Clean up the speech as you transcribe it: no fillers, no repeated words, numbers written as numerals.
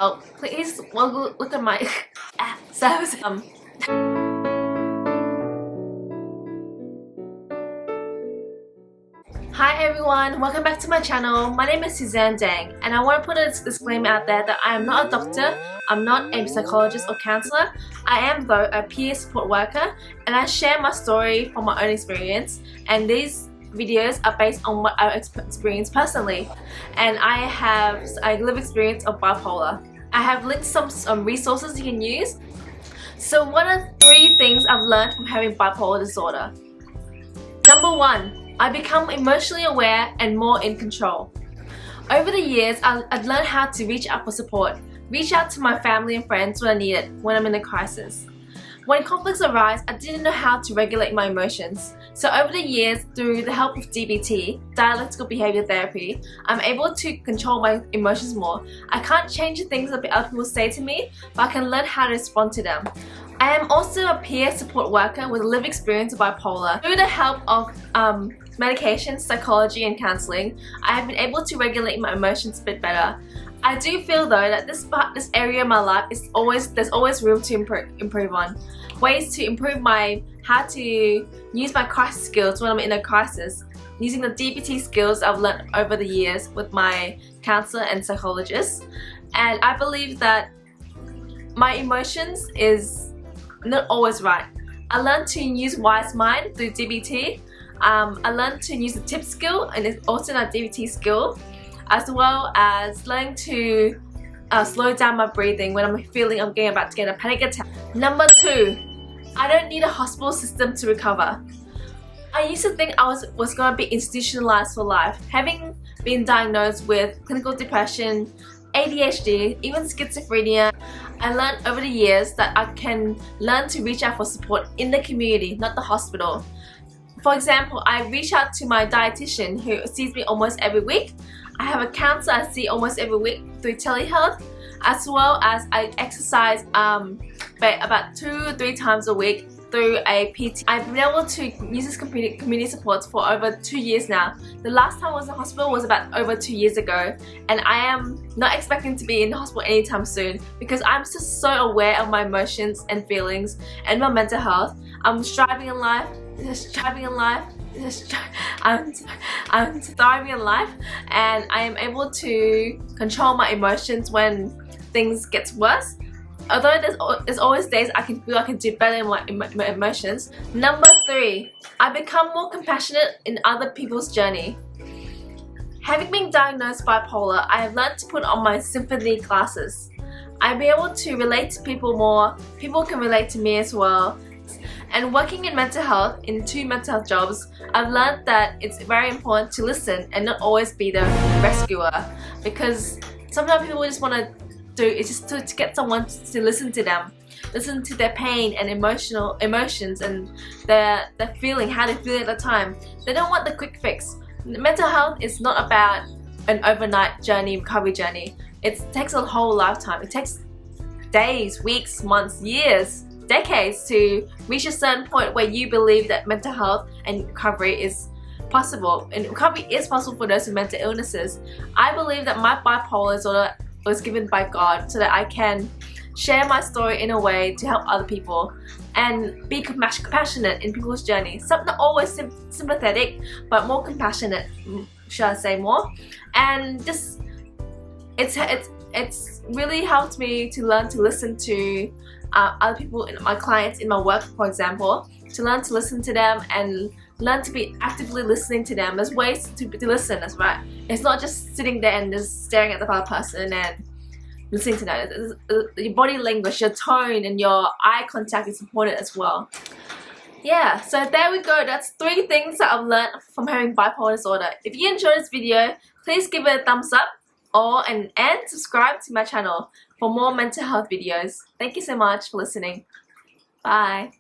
Oh, please look at my Hi everyone, welcome back to my channel. My name is Suzanne Dang and I want to put a disclaimer out there that I am not a doctor, I'm not a psychologist or counselor. I am though a peer support worker and I share my story from my own experience, and these videos are based on what I experienced personally, and I live experience of bipolar. I have linked some resources you can use. So what are 3 things I've learned from having bipolar disorder? Number 1, I become emotionally aware and more in control. Over the years, I've learned how to reach out for support, reach out to my family and friends when I need it, when I'm in a crisis. When conflicts arise, I didn't know how to regulate my emotions. So over the years, through the help of DBT, dialectical behavior therapy, I'm able to control my emotions more. I can't change the things that other people say to me, but I can learn how to respond to them. I am also a peer support worker with a lived experience of bipolar. Through the help of medication, psychology and counseling, I have been able to regulate my emotions a bit better. I do feel though that this area of my life there's always room to improve on. Ways to improve how to use my crisis skills when I'm in a crisis, using the DBT skills I've learned over the years with my counselor and psychologist. And I believe that my emotions is not always right. I learned to use wise mind through DBT. I learned to use the tip skill, and it's also a DBT skill, as well as learning to slow down my breathing when I'm feeling I'm about to get a panic attack. Number 2, I don't need a hospital system to recover. I used to think I was going to be institutionalized for life. Having been diagnosed with clinical depression, ADHD, even schizophrenia, I learned over the years that I can learn to reach out for support in the community, not the hospital. For example, I reach out to my dietitian who sees me almost every week. I have a counselor I see almost every week through telehealth, as well as I exercise about 2 or 3 times a week through a PT. I've been able to use this community support for over 2 years now. The last time I was in hospital was about over 2 years ago, and I am not expecting to be in the hospital anytime soon because I'm just so aware of my emotions and feelings and my mental health. I'm thriving in life, I'm thriving in life, and I am able to control my emotions when things get worse. Although there's always days I can feel I can do better in my emotions. Number 3, I become more compassionate in other people's journey. Having been diagnosed bipolar, I have learned to put on my sympathy glasses. I'll be able to relate to people more, people can relate to me as well. And working in mental health, in 2 mental health jobs, I've learned that it's very important to listen and not always be the rescuer, because sometimes people just want to do is just to get someone to listen to them, listen to their pain and emotions and their feeling, how they feel at the time. They don't want the quick fix. Mental health is not about an overnight journey, recovery journey. It takes a whole lifetime. It takes days, weeks, months, years, decades to reach a certain point where you believe that mental health and recovery is possible. And recovery is possible for those with mental illnesses. I believe that my bipolar disorder was given by God so that I can share my story in a way to help other people and be compassionate in people's journey. Not always sympathetic, but more compassionate, should I say more. And just it's really helped me to learn to listen to other people, my clients in my work, for example, to learn to listen to them and learn to be actively listening to them. There's ways to listen, that's right. It's not just sitting there and just staring at the other person and listening to them. Your body language, your tone and your eye contact is important as well. Yeah, so there we go. That's 3 things that I've learned from having bipolar disorder. If you enjoyed this video, please give it a thumbs up and subscribe to my channel for more mental health videos. Thank you so much for listening. Bye.